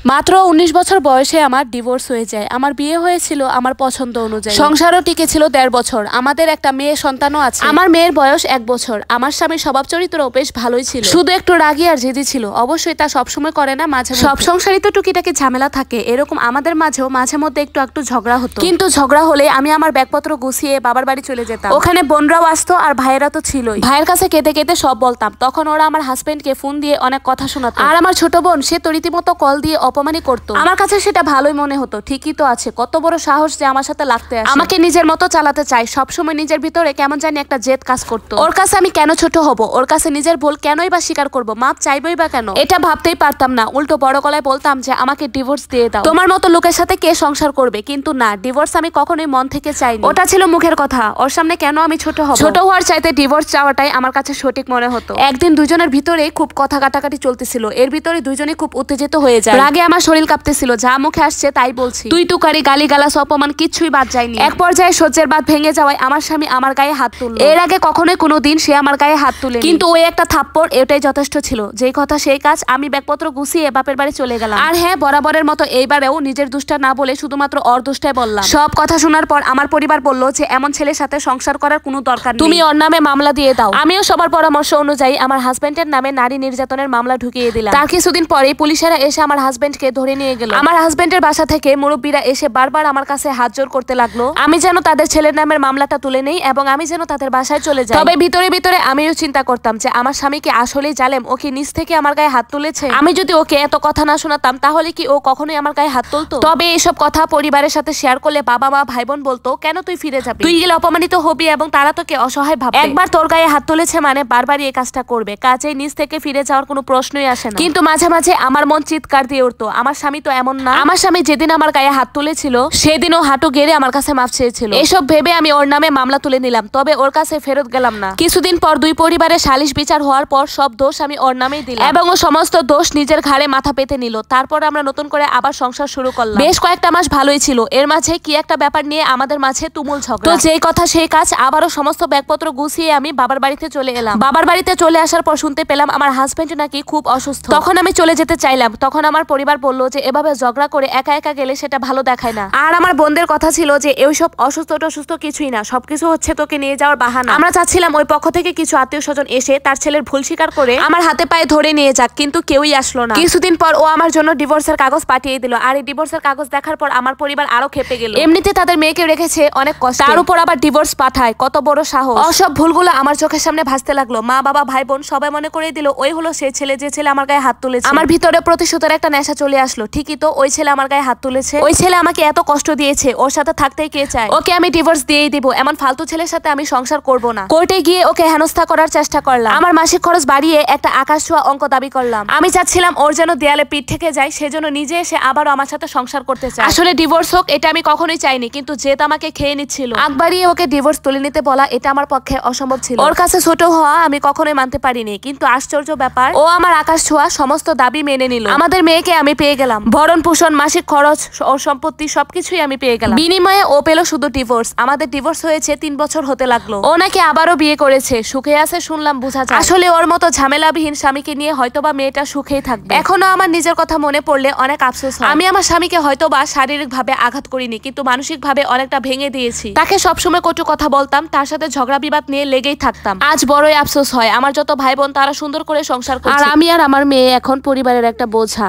মাত্র ১৯ বছর বয়সে আমার ডিভোর্স হয়ে যায়। আমার বিয়ে হয়েছিল আমার পছন্দ অনুযায়ী, সংসারও টিকেছিল ১.৫ বছর। আমাদের একটা মেয়ে সন্তানও আছে। আমার মেয়ের বয়স ১ বছর। আমার স্বামীর স্বভাব চরিত্রও বেশ ভালোই ছিল, শুধু একটু রাগী আর জেদি ছিল। অবশ্যই তা সবসময় করে না, মাঝে সব সংসারই তো টুকিটাকি ঝামেলা থাকে, এরকম আমাদের মাঝেও মাঝে মধ্যে একটু একটু ঝগড়া হতো। কিন্তু ঝগড়া হলে আমি আমার ব্যাগপত্র গুছিয়ে বাবার বাড়ি চলে যেতাম। ওখানে বোনরাও আসতো আর ভাইয়েরা তো ছিলই। ভাইয়ের কাছে কেঁদে কেঁদে সব বলতাম। তখন ওরা আমার হাজবেন্ডকে ফোন দিয়ে অনেক কথা শোনাতো। আর আমার ছোট বোন, সে তো রীতিমতো কল দিয়ে অপমানই করতো। আমার কাছে সেটা ভালোই মনে হতো। ঠিকই তো আছে, কত বড় সাহস যে আমার সাথে লাগতে আসে, আমাকে নিজের মতো চালাতে চায়। সবসময় নিজের ভিতরে কেমন জানি একটা জেদ কাজ করতো। ওর কাছে আমি কেন ছোট হব, ওর কাছে নিজের ভুল কেনই বা স্বীকার করব, মাপ চাইবই বা কেন, এটা ভাবতেই পারতাম না। উল্টো বড় গলায় বলতাম যে আমাকে ডিভোর্স দিয়ে দাও, তোমার মতো লোকের সাথে কে সংসার করবে। কিন্তু না, ডিভোর্স আমি কখনোই মন থেকে চাইনি, ওটা ছিল মুখের কথা। ওর সামনে কেন আমি ছোট হব? ছোট হওয়ার চাইতে ডিভোর্স চাওয়াটাই আমার কাছে সঠিক মনে হতো। একদিন দুজনের ভিতরে খুব কথা কাটাকাটি চলতেছিল। এর ভিতরে দুজনেই খুব উত্তেজিত হয়ে যায়। রাগে আমার শরীর কাঁপতেছিল, যা মুখে আসছে তাই বলছি। তুই তুকারি, গালি গালাস, অপমান কিচ্ছুই বাদ যায়নি। এক পর্যায়ে সহ্যের বাদ ভেঙে যাওয়ায় আমার স্বামী আমার গায়ে হাত তুলল। এর আগে কখনোই কোনোদিন সে আমার গায়ে হাত তুলে, কিন্তু ওই একটা থাপ্পড় এটাই যথেষ্ট ছিল। যেই কথা সেই কাজ। আমি ব্যাগপত্র গুছিয়ে বাপের বাড়ি চলে গেলাম। আর হ্যাঁ, বরাবরের মতো এইবারেও নিজের দুষ্টা না বলে শুধুমাত্র ওর দুষ্টাই বললাম। সব কথা শোনার পর আমার পরিবার বলল যে এমন ছেলের সাথে সংসার করার কোনো দরকার নেই, তুমি ওর নামে মামলা দিয়ে দাও। আমিও সবার পরামর্শ অনুযায়ী আমার হাজবেন্ডের নামে নারী নির্যাতনের মামলা ঢুকিয়ে দিলাম। তার কিছুদিন পরেই পুলিশেরা এসে আমার হাজবেন্ডকে ধরে নিয়ে গেল। আমার হাজবেন্ডের বাসা থেকে মুরব্বীরা এসে বারবার আমার কাছে হাত জোর করতে লাগলো আমি যেন তাদের ছেলের নামের মামলাটা তুলে নেই এবং আমি যেন তাদের বাসায় চলে যাই। তবে ভিতরে ভিতরে আমিও চিন্তা করতাম যে আমার স্বামী কি আসলেই জালেম, ও কি নিজ থেকে আমার গায়ে হাত তুলেছে। আমি যদি ওকে এত কথা না শোনাতাম তাহলে কি ও কখনোই আমার গায়ে হাত তুলতো? তবে এইসব কথা পরিবারের সাথে শেয়ার করলে বাবা মা ভাই বোন বলতো, কেন তুই ফিরে যাবি, তুই গেলে অপমানিত হবি এবং তারা তোকে অসহায় ভাববে। একবার তোর গায়ে হাত তুলেছে মানে বারবারই এই কাজটা করবে, কাজেই নিজ থেকে ফিরে যাওয়ার কোনো প্রশ্নই আসে না। কিন্তু মাঝে মাঝে আমার মন চিৎকার দিয়ে উঠতো, আমার স্বামী তো এমন না। আমার স্বামী যেদিন আমার গায়ে হাত তুলেছিল সেদিনও হাঁটু গেড়ে আমার কাছে মাপ চেয়েছিল। এসব ভেবে আমি ওর নামে মামলা তুলে নিলাম, তবে ওর কাছে ফেরত গেলাম না। কিছুদিন পর দুই পরিবারের সালিশ বিচার হওয়ার পর সব দোষ আমি ওর নামেই দিলাম এবং ও সমস্ত দোষ নিজের ঘাড়ে মাথা পেতে নিল। তারপর আমরা নতুন করে আবার সংসার শুরু করলাম। বেশ কয়েকটা মাস ভালোই ছিল। এর মাঝে কি একটা ব্যাপার নিয়ে আমাদের মাঝে তুমুল ঝগড়া। তো যেই কথা সেই কাজ, আবারও সমস্ত ব্যাগপত্র গুছিয়ে আমি বাবার বাড়িতে চলে এলাম। বাবার বাড়িতে চলে আসার পর শুনতে পেলাম আমার হাজবেন্ড নাকি খুব অসুস্থ। তখন আমি চলে যেতে চাইলাম। তখন আমার পরিবার বলল যে এভাবে ঝগড়া করে একা একা গেলে সেটা ভালো দেখায় না। আর আমার বোনদের কথা ছিল যে এইসব অসুস্থ টসুস্থ কিছুই না, সবকিছু হচ্ছে তোকে নিয়ে যাওয়ার বাহানা। আমরা চাচ্ছিলাম ওই পক্ষ থেকে কিছু আত্মীয় স্বজন এসে তার ছেলের ভুল স্বীকার করে আমার হাতে পায়ে ধরে নিয়ে যাক, কিন্তু কেউই আসলো না। কিছুদিন পর ও আমার জন্য ডিভোর্সের কাগজ পাঠিয়ে দিল। আর এই ডিভোর্সের কাগজ দেখার পর আমার পরিবার আরো খেপে গেল। এমনিতে তাদের মেয়েকে রেখেছে অনেক কষ্ট, তার উপর আবার ডিভোর্স পাঠায়, কত বড় সাহস। সব ভুলগুলো আমার চোখের সামনে ভাসতে লাগলো। মা বাবা ভাই বোন সবাই মনে করে দিল ওই হলো সেই ছেলে যে ছেলে আমার গায়ে হাত তুলেছে। আমার ভিতরে প্রতিশোধের একটা নেশা চলে আসলো। ঠিকই তো, ওই ছেলে আমার গায়ে হাত তুলেছে, ওই ছেলে আমাকে এত কষ্ট দিয়েছে, ওর সাথে থাকতেই কে চায়? ওকে আমি ডিভোর্স দিয়েই দিব, এমন ফালতু ছেলের সাথে আমি সংসার করব না। কোর্টে গিয়ে ওকে হেনস্থা করার চেষ্টা করলাম। আমার মাসিক খরচ বাড়িয়ে একটা আকাশ ছোঁয়া অঙ্ক দাবি করলাম। আমি চাচ্ছিলাম ওর যেন দেয়ালে পিঠ থেকে যায়, সেজন্য নিজে এসে আবারও আমার সাথে সংসার করতে চায়। আসলে ডিভোর্স হোক এটা আমি কখনোই চাইনি, কিন্তু জেদ আমাকে খেয়ে নিচ্ছিল। আকবারিয়ে ওকে ডিভোর্স তুলে নিতে বলা এটা আমার পক্ষে অসম্ভব ছিল। ওর কাছে ছোট হওয়া আমি কখনোই মানতে পারিনি, কিন্তু আশ্চর্য ব্যাপার, ও আমার আকাশ ছোঁয়া সমস্ত দাবি মেনে নিল। আমাদের মেয়েকে আমি পেয়ে গেলাম, ভরণ পোষণ, মাসিক খরচ, ওর সম্পত্তি সবকিছুই আমি পেয়ে গেলাম। বিনিময়ে ও পেল শুধু ডিভোর্স। আমাদের ডিভোর্স হয়েছে 3 বছর হতে লাগলো। ও নাকি আবারও বিয়ে করেছে, সুখে আছে শুনলাম, বোঝা যায়। আসলে ওর মতো ঝামেলাবিহীন স্বামীকে নিয়ে হয়তোবা মেয়েটা সুখেই থাকবে। এখনো আমার নিজের কথা মনে পড়লে অনেক আফসোস হয়। আমি আমার স্বামীকে হয়তোবা শারীরিক ভাবে আঘাত করিনি, কিন্তু মানসিক ভাবে অনেকটা ভেঙে দিয়েছি। তাকে সবসময় কটু কথা বলতাম, তার সাথে ঝগড়া বিবাদ নিয়ে লেগেই থাকতাম। আজ বড়ই আফসোস হয়, আমার যত ভাই বোন তারা সুন্দর করে সংসার করছে, আর আমি আর আমার মেয়ে এখন পরিবারের একটা বোঝা।